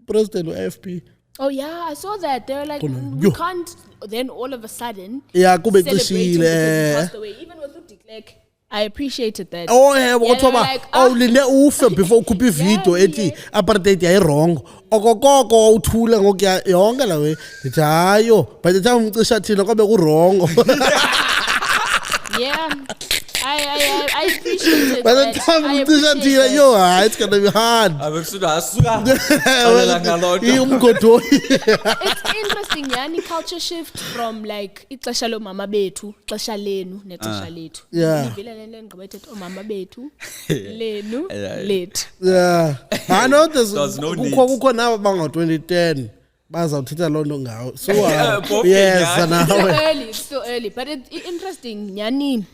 President of AFP. Oh yeah, I saw that. They were like, Khona, we yo. can't then all of a sudden Yeah, kube celebrate him because he cishile. passed away. Even with Udiklek, I appreciated that. Oh yeah, Yeah, kuthiwa they were ba like, awulinde ufe before ukhuphe ivideo Yeah, ethi yeah. apartheid yayi wrong. Okokoko uthule ngokuya yonke la we. Ndithi hayo, by the time umcisha thina kwabe ku wrong. Yeah, I appreciated By the that. time I umcisha appreciate thina that. yo, hayi it's gonna be hard. Umgodoyi. It's interesting, yani, culture shift from like ixesha lo mama bethu, ixesha lenu nexesha lethu. Yeah. Ivile le nto ngigqiba ethi mama bethu, lenu, Yeah. lethu. Yeah. I know there's no need. kukho nabo banga 2010 bazawuthetha loo nto ngawo. So both yes yeah. nawe. It's still early, but it's interesting, yani,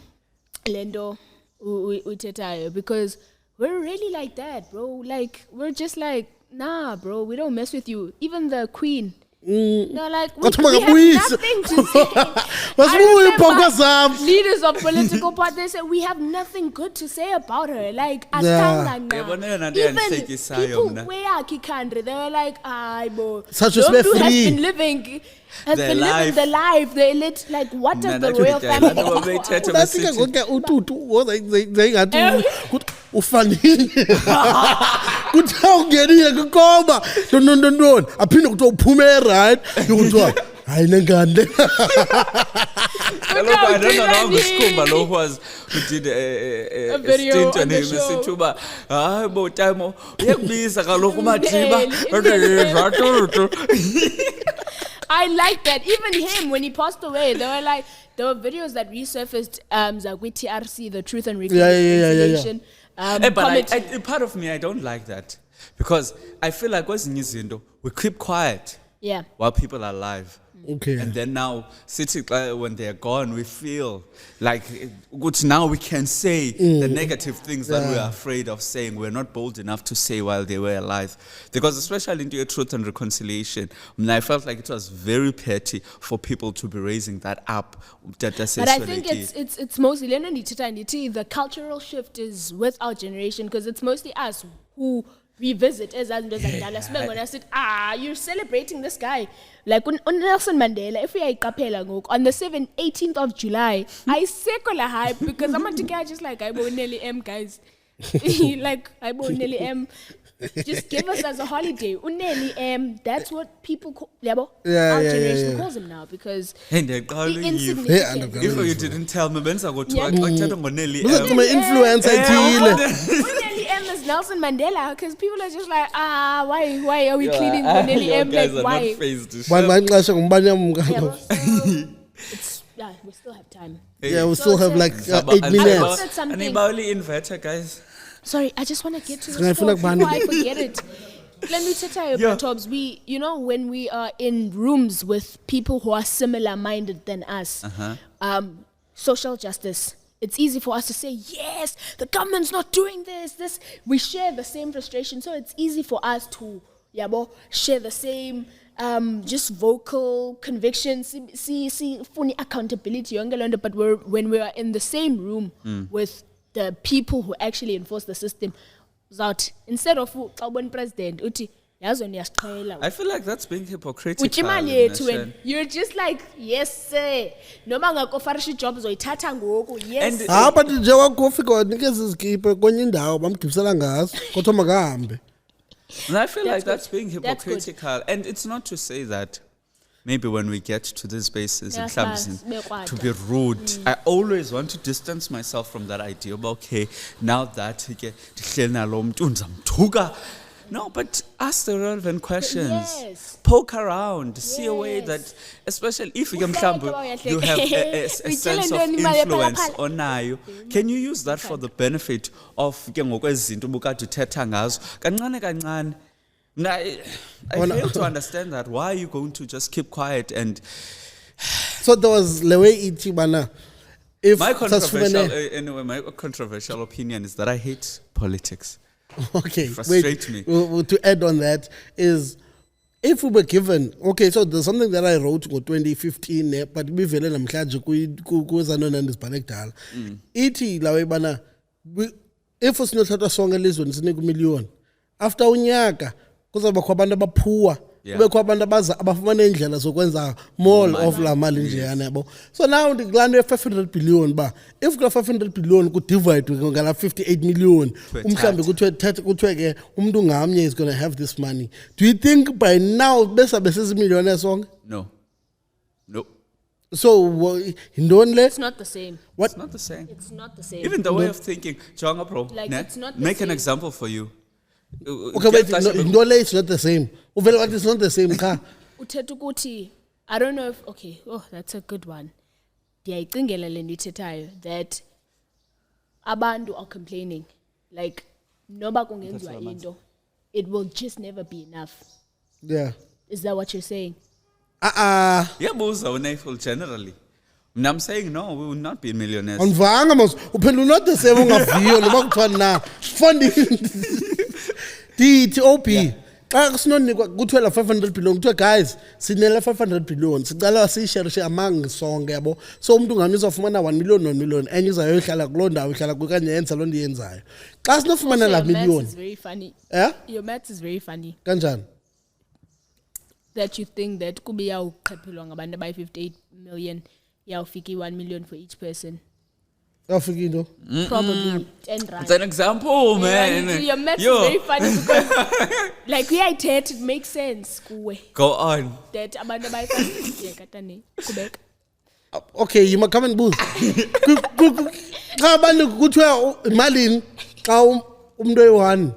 lendo uitetayo, because we're really like that, bro. Like, we're just like, nah, bro, we don't mess with you. Even the Queen. No, like, we have nothing to say. I remember leaders of political parties, they say we have nothing good to say about her. Like, even people they were like, bro, Lomdu has been living the life. They lit, like, what does the royal family kuthiwa ungenile kukoba ntoni aphinde kuthiwa uphume right yokuthiwa hayi nengane I don't know Skumba lo who did a video stint on him esithuba hayi bo time uyakubisa kaloku uMadiba I like that. Even him, when he passed away, there were videos that resurfaced with TRC, the Truth and Reconciliation. But part of me, I don't like that. Because I feel like we keep quiet while people are alive. Okay. And then now, when they're gone, we feel like now we can say the negative things that we are afraid of saying. We're not bold enough to say while they were alive. Because especially into your Truth and Reconciliation, I felt like it was very petty for people to be raising that up. But I think it's mostly the cultural shift is with our generation, because it's mostly us who revisit as you're celebrating this guy. Like on Nelson Mandela, if we are on the 18th of July, I secular hype because I'm not just like I bought nearly M guys. Like I bought nearly M. Just give us as a holiday. Uneli M. That's what people call our generation calls him now, because insignificant. If you didn't tell me, I go to influencer. M is Nelson Mandela, because people are just like, why are we cleaning Nelly M? Like, why? We still have time. We still have like 8 minutes. Anybody inverter, guys? Sorry, I just want to get to this before I forget it. Let me tell you, Tobs, when we are in rooms with people who are similar-minded than us, social justice, it's easy for us to say, yes, the government's not doing this. We share the same frustration, so it's easy for us to share the same just vocal convictions, see funny accountability, but when we are in the same room with the people who actually enforce the system, instead of president, I feel like that's being hypocritical. You're just like, yes, sir. No matter what jobs or tatango, yes. But njengoba kufika nikeza izikipe kwenye indawo bamgibisela ngazo kodwa makahambe. And I feel like that's being hypocritical. And it's not to say that maybe when we get to these spaces in clubs to be rude. I always want to distance myself from that idea. But okay, now that no, but ask the relevant questions. Yes. Poke around. See a way that, especially if you have a sense of influence on you, can you use that for the benefit of I fail to understand that. Why are you going to just keep quiet? And so there was lewe iti bana. If my controversial opinion is that I hate politics. Okay, frustrate me. To add on that is, if we were given, okay, so there's something that I wrote in 2015, but we vele namhlanje kuwezanona ndizibhalekudala. Ithi lawe bana, if usinothatha sonke elizweni sinike million, after unyaka kuzabakho abantu abaphuwa, kubekho abantu abafumana indlela zokwenza more of la mali njeyana yabo. So now ndikulanda 500 billion ba, if kula 500 billion ku divide ngala 58 million, umhlambi kuthiwe ke umuntu ngamnye is going to have this money. Do you think by now besa besizimillionaire sonke? No. So it's not the same. What? It's not the same. It's not the same. Even the way of thinking, Jonga bro, it's not the make same. an example for you. Okay, wait, Ndole is not the same. What is not the same? I don't know if, okay, that's a good one. That abantu are complaining. Like, it will just never be enough. Yeah. Is that what you're saying? Yeah, NayFul generally. And I'm saying no, we will not be millionaires. Andivanga mos uphendula not the same ungaviyo noba kuthiwa na funding dithi OB xa sinonikwa kuthiwa la 500 billion kuthiwa guys sinela 500 billion sicela siyisharishe among sonke yabo so umuntu ngamnye uzofumana 1 million no million enye uzayohlala kuloo ndawo ihlala kukanye yenza loo nto yenzayo xa sinofumana la million is very funny. Yeah? Your maths is very funny. Kanjani? That you think that could be yawuqhephilwa ngabantu abayi 58 million yawufika 1 million for each person. Yawufika into? Probably 10 rand. It's an example, man. Your maths is very funny because like it makes sense. Go on. That abantu abayi 58 katani kubeka. Okay, yima come and boost. Xa abantu kuthiwa imalini xa umuntu oyi-1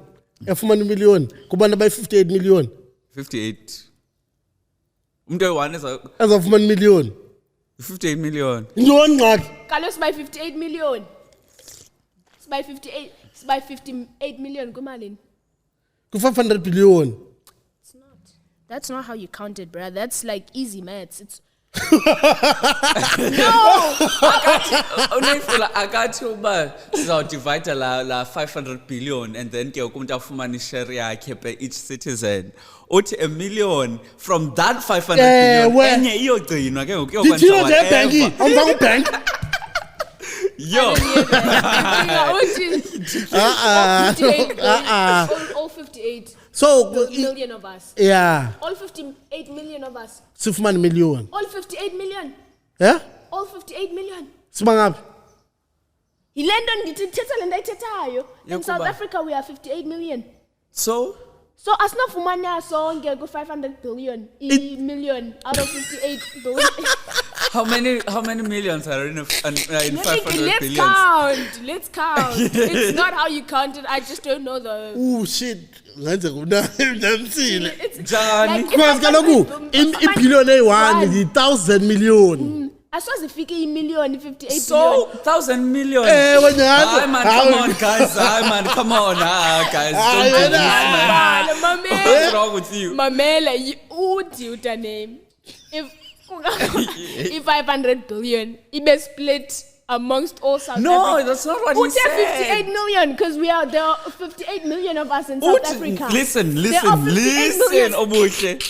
efumana million kubantu abayi 58 million. 58. Umuntu oyi-1 ezafumana million. 58 million. Intoni ngxaki? Kaloku by 58 million. By 58 million kumalini? Ku-500 billion. It's not. That's not how you count it, bruh. That's like easy maths. It's no. Akathi uba sizawudivide la 500 billion and then ke umuntu afumana ishare yakhe per each citizen. Uthi $1 million from that 500 billion enye iyogcinwa ke ngoku Dithina nje ebhenki, awufanga ubank. Yo. All 58. So million of us. yeah. All 58 million of us. Sifumana million. All 58 million. Yeah? All 58 million. Sibangaphi? Yilento ndithetha le ndayithethayo. In South Yokuba. Africa we are 58 million. So asinofumana sonke ku 500 billion million out of 58 billion. how many millions are in 500 Let's billions? Let's count. It's not how you count it. I just don't know the. Oh shit. Ngenze kumnamsile. Njani? Because kaloku i-billion eyi-1 yi-1,000 million. Aswazifike i-million 58 So 1,000 million. Ewe nyhani. Hi man, come on guys. Hi man, come on. Guys, don't do this, man. What's wrong with you? Mamela, uthi utaname. If 500 billion, it be split amongst all South No, Africa. that's not what he said. 58 million, because there are 58 million of us in South Africa. Listen, Obuhle.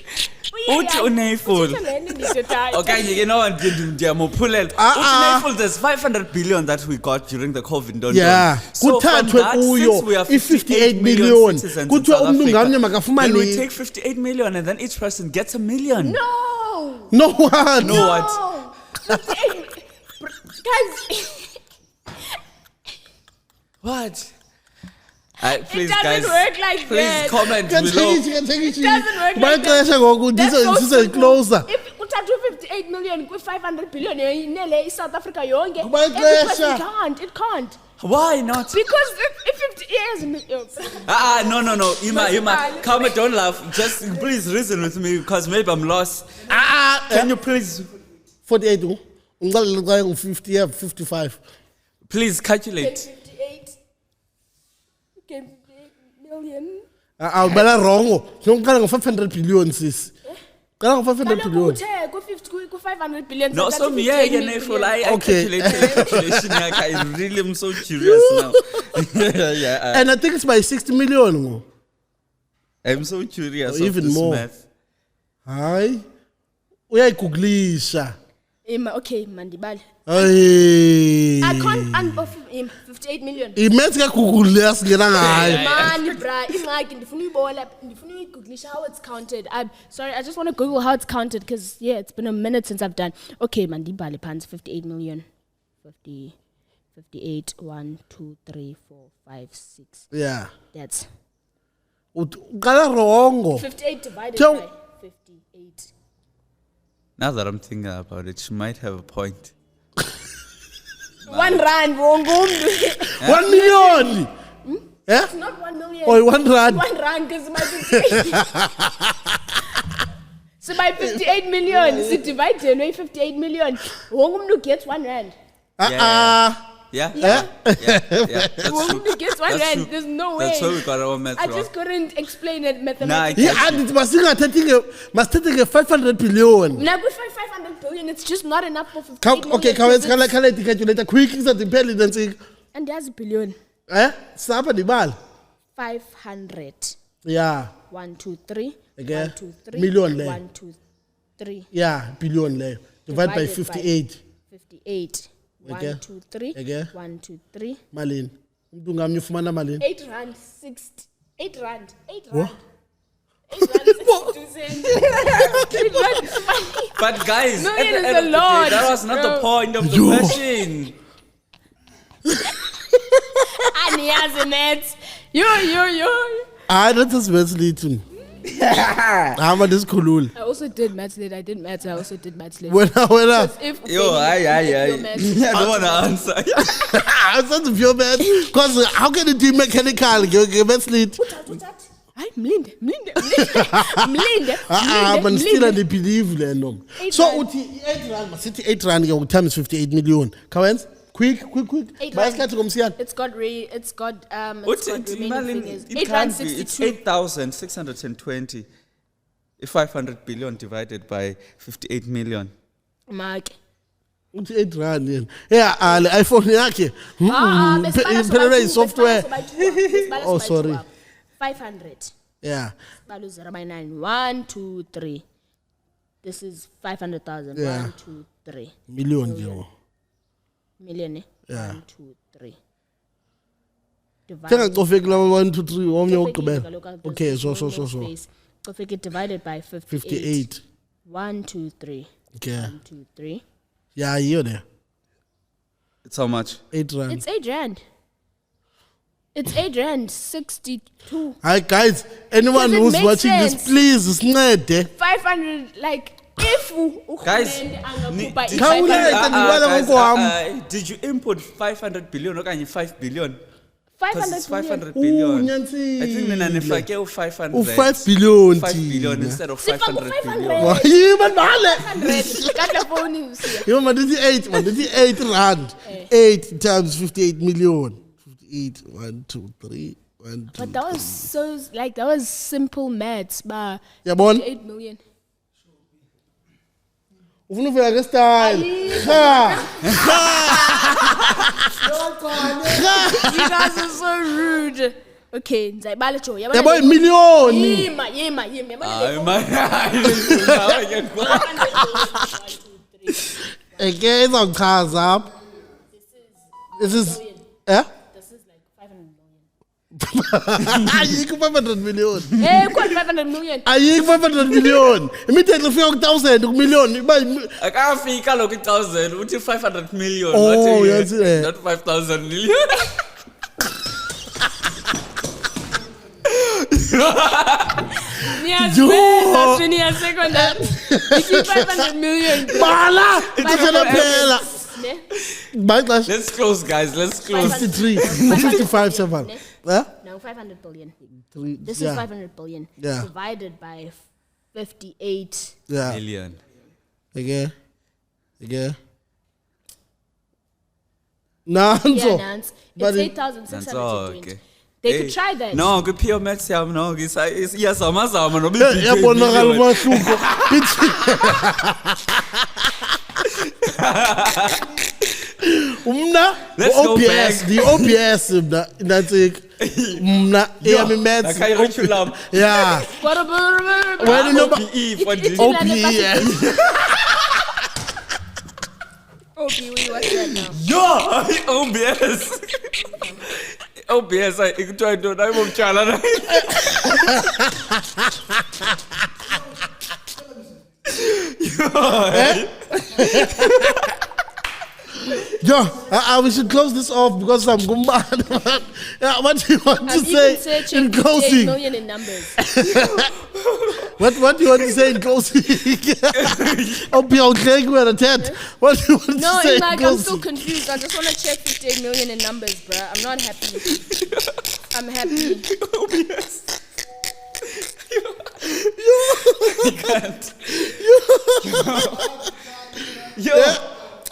Uthi NayFul. Okay, you know what? Ndiyamophulela. Uthi NayFul, there's 500 billion that we got during the COVID. Yeah. So from Kuthathwe that, kuyo since we are i-58 million. citizens in Kuthiwa South umuntu Africa, ngamnye then we makafumane. take 58 million and then each person gets $1 million. No. No what? No what? 58. Guys. What? Please, doesn't guys, work like please that. comment below. It doesn't work like that. Maxesha ngoku That's so ndizo closer. If uthathu 58 million ku 500 billion inele South Africa yonke. Maxesha. It can't. Why not? Because if 50 years No. Ima, come on, don't laugh. Just please reason with me because maybe I'm lost. Can you please 48 ungicela xa ngu-50 yeah 55. please calculate? 58 million. Ubala wrong. Ngiqala ngo-500 billion sis. Qala ngo-500 billion. Ku 500 billion. No, so me NayFul. I Okay. calculated the calculation. I really am so curious now. Yeah. And I think it's by 60 million. I'm so curious. Or of even this more. math. Hayi. Uyayigooglisha. Okay, mandibali. Hey. I can't 58 million. Imenze ka-Google yasingena ngayo. Man, bra, ingxaki ndifuna uyigooglisha how it's counted. I'm sorry, I just want to Google how it's counted because it's been a minute since I've done. Okay, mandibali pants 58 million. 50 58 1 2 3 4 5 6. Yeah. That's Uqala wrong. 58 divided Tell- by 58. Now that I'm thinking about it, she might have a point. 1 rand wrong. 1 million. Yeah? It's not 1 million. Or 1 rand. 1 rand because my 58. So by 58 million, so divide by 58 million. Who gets 1 rand? Yeah. Yeah. That's Well, true. who gets 1 That's rand? true. There's no way. That's why we got our math I wrong. just couldn't explain it Nah, I mathematically. get Yeah, and must take a 500 billion. Now with 500 billion, it's just not enough for 50 Okay, can I calculate quick? Is that the penny then say? And there's a billion. Sapa di bal. 500. Yeah. 1, 2, 3. Okay. 1, 2, 3. Million le. 1, 2, 3. Yeah, billion le. Divide by Divided 58. 58. Okay. 1, 2, 3. Okay. 1, 2, 3. Malin. Mntu ngamnye ufumana malini? 8 rand 60. 8 rand. 8 What? rand. 8 rand 62 cents. 8 rand is funny. But guys, No, at it the is end a of the lot, day, that was not the bro. point of the Yo. question. Aniyazi net. Yo. That is misleading. I'm this cool. I also did maths lit. I did maths. I also did maths lit. When If Yo, aye. I don't want to answer. I said to pure man, because how can it be mechanical? You mislead. Hayi mlinde. But still I believe le no. 8 So rand. uthi 8 rand, masithi 8 rand ke times 58 million. Kawenza? Quick. 8 Bayasikhathi komsiyana. It's got It's remaining figures. it 8 rand can't be. It's 62. 8,620. If 500 billion divided by 58 million. Mark. Uthi 8 rand yena. Yeah, le iPhone yakhe. Imphelele software. Oh, sorry. 500. Yeah. Balu 0 by 9. 1, 2, 3. This is 500,000. Yeah. 1, 2, 3. Million ke. Million, eh? Yeah. 1, 2, 3. Thenga cofe kula 1 2 3 omnye Kofeki ugqibela. kaloku, Okay, there's so. no space. Kofeki divided by 58. 58. 1, 2, 3. Okay. 1, 2, 3. Yeah, yiyo there. It's how much? 8 rand. It's 8 rand. It's 8 rand 62. Hi guys, anyone Does it who's make watching sense? this, please sincede. 500, like, if Guys, did you input 500 billion or 5 billion? 'Cause it's 500 billion. I think nina nifake u-500. U5 billion. 5 billion instead of 500 billion. Wayi manale. 500. Kade phone usiya. Yo man, this is 8 rand. 8 times 58 million. 58 1 2 3 1 2. But that was so, like, that was simple maths, but Yabona? 8 million. Ufuna uvela ke style. You guys are so rude. Okay, nzayibala jo. Yabo million. Yima. Ay, man. Eke izawuchaza apha. This is eh? This is like 500 million. Ayikho 500 million. Quite 500 million. Ayikho 500 million. Imithetho ufika ku1000 kumillion iba Akafika lokhu 1,000 uthi 500 million. Oh, yes, yeah. Not 5,000 million. Yes, Yo. that's when you second that. You keep 500 million. bala ithela phela. Baixash Let's close, guys. Let's close. 53 55 7. Eh? No, 500 billion. 3. This is 500 billion. Yeah. Divided by 58. Yeah. Million. Again. Yeah, Nanzo. Nance. But It's it- 8,620. Okay. They could try that. No, good pure maths yam no. Iyazama zama no. Yabonakala umahluko. Umna Let's go OPS, back. the OPS mna mna eyami maths. Curriculum. Yeah. When you know OPE for this. OPE. yeah. OPE, what's that now? Yo, OBS. OBS, ikuthiwa into ayibomtshala na. Yo, we should close this off because I'm gumbad. Yeah, what do you want to I've even say searched in 58 closing? million in numbers. What do you want to say in closing? OP outleg with a tent. What do you want to No, say in Imag, I'm still closing? confused. I just want to check 58 million in numbers, bruh. I'm not happy. I'm happy. OBS. I can't. Yo.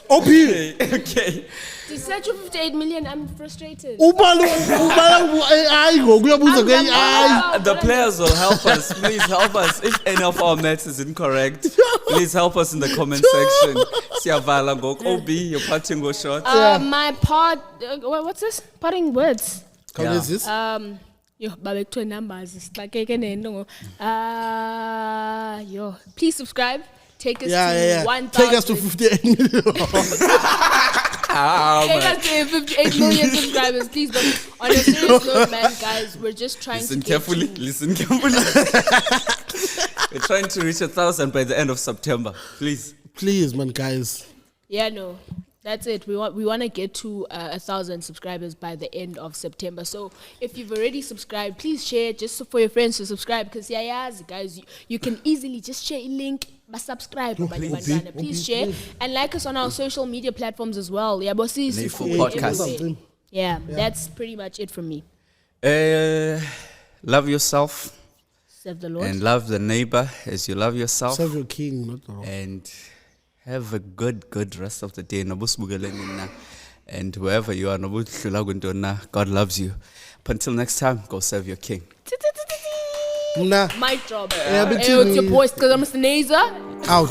OP. Okay. To search for 58 million, I'm frustrated. hayi ngokuyabuza kwe-AI. The players will help us. Please help us. If any of our maths is incorrect, please help us in the comment section. Siyavala ngok. OB, your parting go short. My what's this? Parting words. How is this? Yo, babekuthiwe numbers. Sixakeke nento ngo. Yo, please subscribe. Take us to 1,000. Take us to 58 million. Take us to 58 million subscribers, please. But on a serious note, man, guys, we're just trying Listen to carefully. Listen carefully. We're trying to reach 1,000 by the end of September. Please. Please, man, guys. Yeah, no. That's it. We want to get to 1,000 subscribers by the end of September. So if you've already subscribed, please share it just for your friends to subscribe. Because guys, you can easily just share a link, but subscribe. Please share and like us on our social media platforms as well. Yeah, NayFul podcast. Yeah, that's pretty much it from me. Love yourself. Serve the Lord. And love the neighbor as you love yourself. Serve your king, not the Lord. And have a good rest of the day. And wherever you are, God loves you. But until next time, go serve your king. Mic drop. It's your voice because I'm Mr. NayZo. Out.